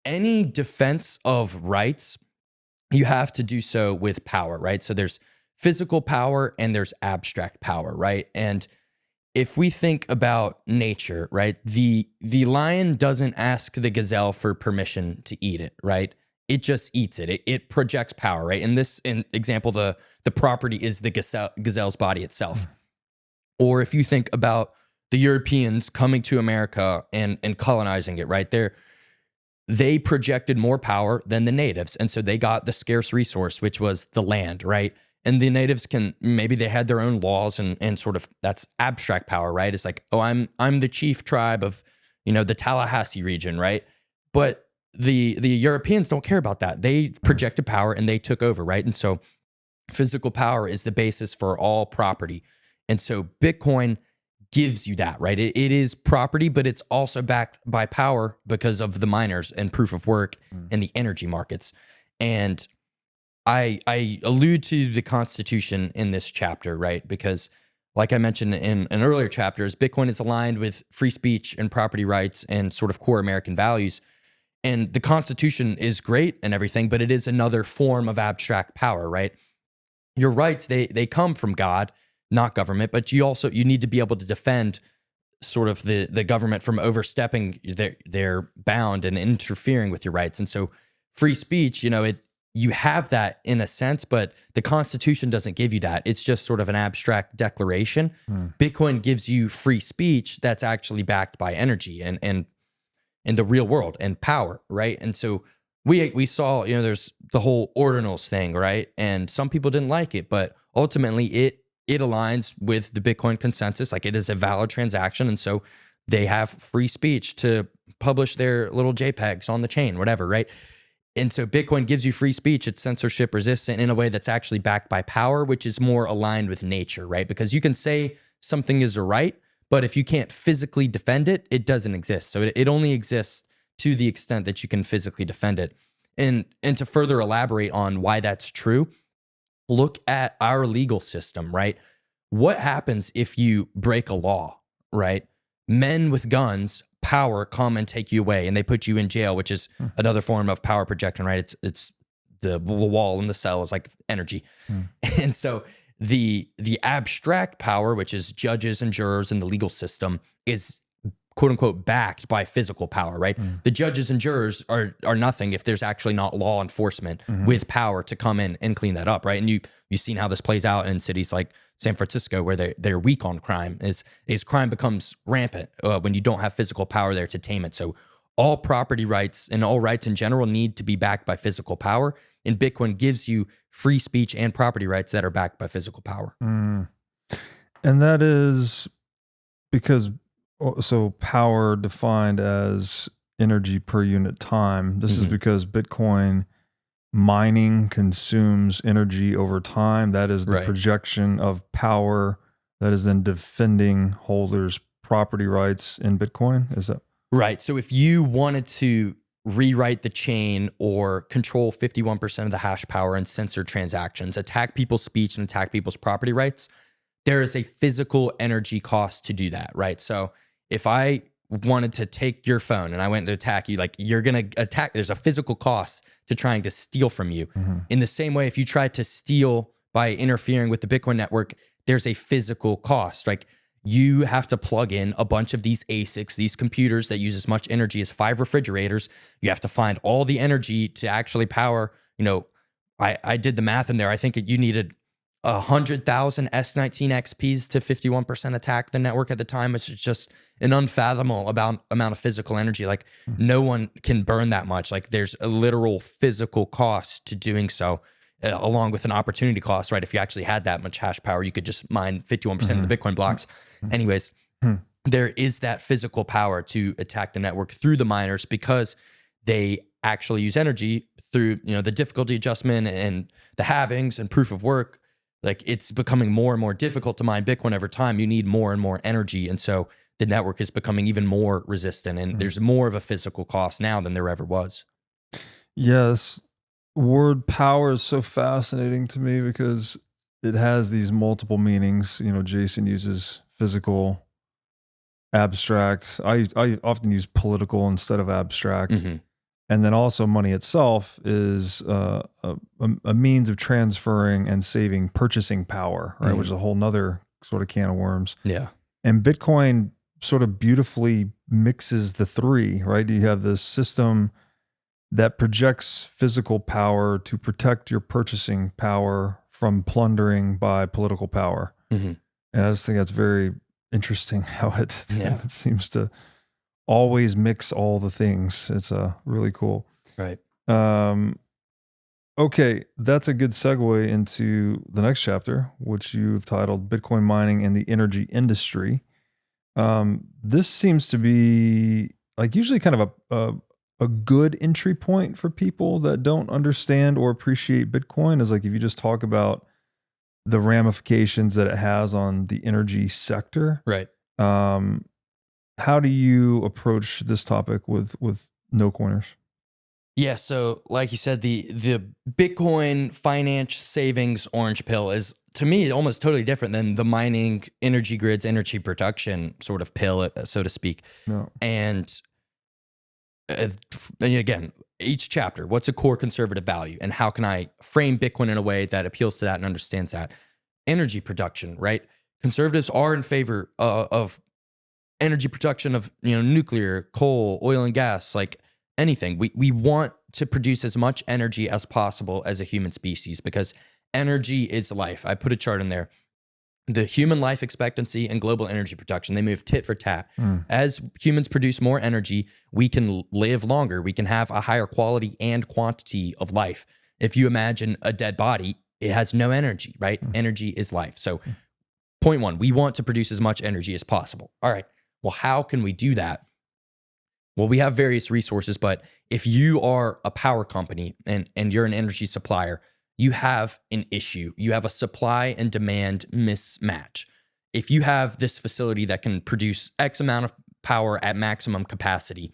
any defense of rights, you have to do so with power, right? So there's physical power and there's abstract power, right? And if we think about nature, right, the lion doesn't ask the gazelle for permission to eat it, right? It just eats it. It projects power, right? In this example, the property is the gazelle's body itself. Or if you think about the Europeans coming to America and colonizing it, right? They projected more power than the natives. And so they got the scarce resource, which was the land, right? And the natives maybe they had their own laws and sort of that's abstract power, right? It's like, oh, I'm the chief tribe of, the Tallahassee region, right? But the Europeans don't care about that. They projected power and they took over, right? And so physical power is the basis for all property. And so Bitcoin gives you that, right? It is property, but it's also backed by power because of the miners and proof of work and the energy markets. And I allude to the Constitution in this chapter, right? Because like I mentioned in earlier chapters, Bitcoin is aligned with free speech and property rights and sort of core American values. And the Constitution is great and everything, but it is another form of abstract power, right? Your rights, they come from God, not government, but you need to be able to defend sort of the government from overstepping their bound and interfering with your rights. And so free speech, you have that in a sense, but the Constitution doesn't give you that. It's just sort of an abstract declaration. Bitcoin gives you free speech that's actually backed by energy and in the real world and power, right? And so we saw, there's the whole ordinals thing, right? And some people didn't like it, but ultimately it aligns with the Bitcoin consensus. Like it is a valid transaction. And so they have free speech to publish their little JPEGs on the chain, whatever, right? And so Bitcoin gives you free speech. It's censorship resistant in a way that's actually backed by power, which is more aligned with nature, right? Because you can say something is a right, but if you can't physically defend it, it doesn't exist. So it only exists to the extent that you can physically defend it. And to further elaborate on why that's true, look at our legal system, right? What happens if you break a law, right? Men with guns, power, come and take you away, and they put you in jail, which is another form of power projection, right? It's the wall in the cell is like energy. And so the abstract power, which is judges and jurors in the legal system, is quote unquote backed by physical power, right? The judges and jurors are nothing if there's actually not law enforcement with power to come in and clean that up, right? And you've seen how this plays out in cities like San Francisco, where they're weak on crime, is crime becomes rampant when you don't have physical power there to tame it. So all property rights and all rights in general need to be backed by physical power, and Bitcoin gives you free speech and property rights that are backed by physical power. And that is because so power defined as energy per unit time. This is because Bitcoin mining consumes energy over time. That is the projection of power that is then defending holders' property rights in Bitcoin. Is that right? So if you wanted to rewrite the chain or control 51% of the hash power and censor transactions, attack people's speech and attack people's property rights, there is a physical energy cost to do that, right? So if I wanted to take your phone and I went to attack you, like you're going to attack, there's a physical cost to trying to steal from you. In the same way, if you try to steal by interfering with the Bitcoin network, there's a physical cost. Like you have to plug in a bunch of these ASICs, these computers that use as much energy as 5 refrigerators. You have to find all the energy to actually power, I did the math in there. I think you needed 100,000 S19 XPs to 51% attack the network at the time, which is just an unfathomable amount of physical energy. Like no one can burn that much. Like there's a literal physical cost to doing so, along with an opportunity cost, right? If you actually had that much hash power, you could just mine 51% of the Bitcoin blocks. Anyways, there is that physical power to attack the network through the miners because they actually use energy through, the difficulty adjustment and the halvings and proof of work. Like it's becoming more and more difficult to mine Bitcoin over time. You need more and more energy. And so the network is becoming even more resistant, and there's more of a physical cost now than there ever was. Yes. Word power is so fascinating to me because it has these multiple meanings. Jason uses physical, abstract. I often use political instead of abstract. And then also money itself is a means of transferring and saving purchasing power, right? Which is a whole nother sort of can of worms. Yeah. And Bitcoin sort of beautifully mixes the three, right? You have this system that projects physical power to protect your purchasing power from plundering by political power. Mm-hmm. And I just think that's very interesting how it seems to always mix all the things. It's really cool. Right. Okay, that's a good segue into the next chapter, which you've titled Bitcoin Mining and the Energy Industry. This seems to be like usually kind of a good entry point for people that don't understand or appreciate Bitcoin, is like if you just talk about the ramifications that it has on the energy sector. Right. How do you approach this topic with no coiners? Yeah, so like you said, the Bitcoin finance savings orange pill is, to me, almost totally different than the mining, energy grids, energy production sort of pill, so to speak. No. And again, each chapter, what's a core conservative value, and how can I frame Bitcoin in a way that appeals to that and understands that? Energy production, right? Conservatives are in favor of energy production of nuclear, coal, oil and gas, like anything. We want to produce as much energy as possible as a human species, because energy is life. I put a chart in there. The human life expectancy and global energy production, they move tit for tat. As humans produce more energy, we can live longer. We can have a higher quality and quantity of life. If you imagine a dead body, it has no energy, right? Energy is life. So point one, we want to produce as much energy as possible. All right. Well, how can we do that? Well, we have various resources, but if you are a power company and you're an energy supplier, you have an issue. You have a supply and demand mismatch. If you have this facility that can produce X amount of power at maximum capacity,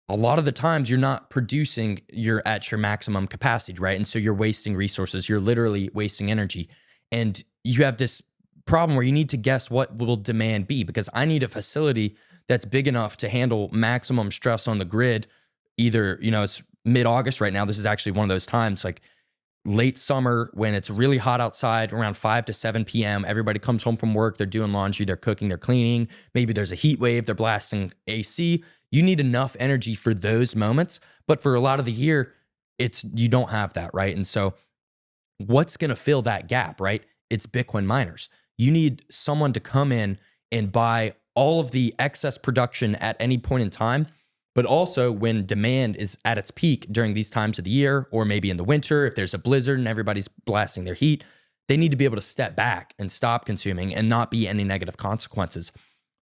a lot of the times you're not producing at your maximum capacity, right? And so you're wasting resources. You're literally wasting energy. And you have this problem where you need to guess what will demand be, because I need a facility that's big enough to handle maximum stress on the grid. Either, it's mid-August right now. This is actually one of those times, like late summer when it's really hot outside, around 5 to 7 p.m. Everybody comes home from work. They're doing laundry, they're cooking, they're cleaning. Maybe there's a heat wave. They're blasting AC. You need enough energy for those moments. But for a lot of the year, you don't have that, right? And so what's going to fill that gap, right? It's Bitcoin miners. You need someone to come in and buy all of the excess production at any point in time, but also when demand is at its peak during these times of the year, or maybe in the winter, if there's a blizzard and everybody's blasting their heat, they need to be able to step back and stop consuming and not be any negative consequences.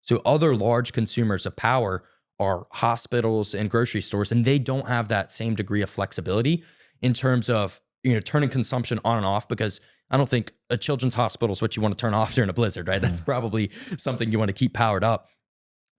So other large consumers of power are hospitals and grocery stores, and they don't have that same degree of flexibility in terms of turning consumption on and off, because I don't think a children's hospital is what you want to turn off during a blizzard, right? That's probably something you want to keep powered up.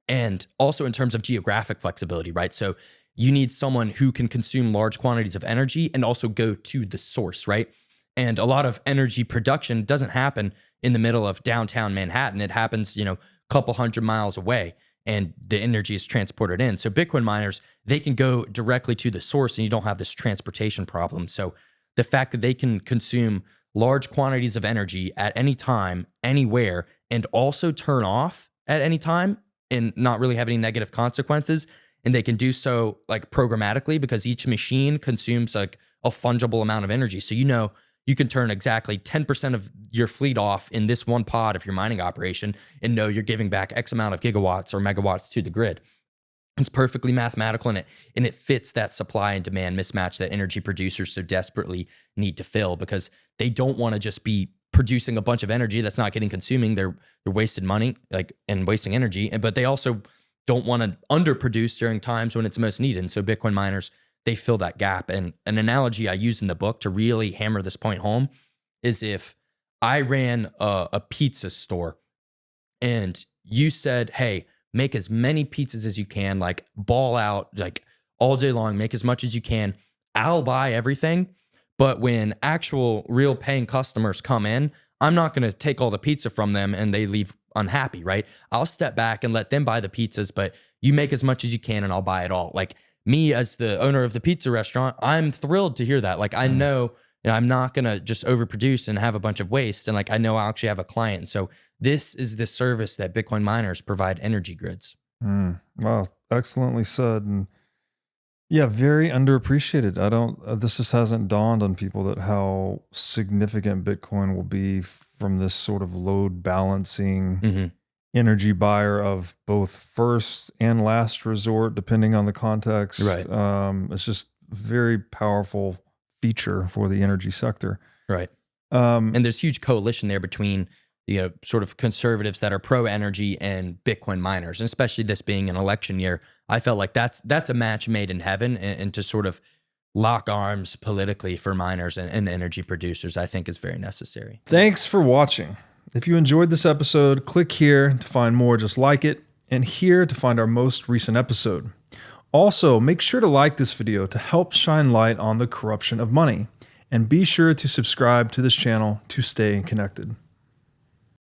And also in terms of geographic flexibility, right? So you need someone who can consume large quantities of energy and also go to the source, right? And a lot of energy production doesn't happen in the middle of downtown Manhattan. It happens, a couple hundred miles away, and the energy is transported in. So Bitcoin miners, they can go directly to the source and you don't have this transportation problem. So the fact that they can consume large quantities of energy at any time, anywhere, and also turn off at any time and not really have any negative consequences. And they can do so like programmatically, because each machine consumes like a fungible amount of energy. So you can turn exactly 10% of your fleet off in this one pod of your mining operation and know you're giving back X amount of gigawatts or megawatts to the grid. It's perfectly mathematical, and it fits that supply and demand mismatch that energy producers so desperately need to fill, because they don't want to just be producing a bunch of energy that's not getting consuming. They're wasting money and wasting energy, but they also don't want to underproduce during times when it's most needed. And so Bitcoin miners, they fill that gap. And an analogy I use in the book to really hammer this point home is if I ran a pizza store and you said, hey, make as many pizzas as you can, like ball out, like all day long, make as much as you can. I'll buy everything. But when actual real paying customers come in, I'm not going to take all the pizza from them and they leave unhappy, right? I'll step back and let them buy the pizzas, but you make as much as you can and I'll buy it all. Like me as the owner of the pizza restaurant, I'm thrilled to hear that. Like, I know, I'm not going to just overproduce and have a bunch of waste. And like, I know I'll actually have a client. So this is the service that Bitcoin miners provide energy grids. Wow. Excellently said. And yeah, very underappreciated. This just hasn't dawned on people that how significant Bitcoin will be from this sort of load balancing energy buyer of both first and last resort, depending on the context. Right. It's just a very powerful feature for the energy sector. Right. And there's huge coalition there between, sort of conservatives that are pro energy and Bitcoin miners, and especially this being an election year, I felt like that's a match made in heaven, and to sort of lock arms politically for miners and energy producers, I think is very necessary. Thanks for watching. If you enjoyed this episode, click here to find more just like it, and here to find our most recent episode. Also, make sure to like this video to help shine light on the corruption of money, and be sure to subscribe to this channel to stay connected.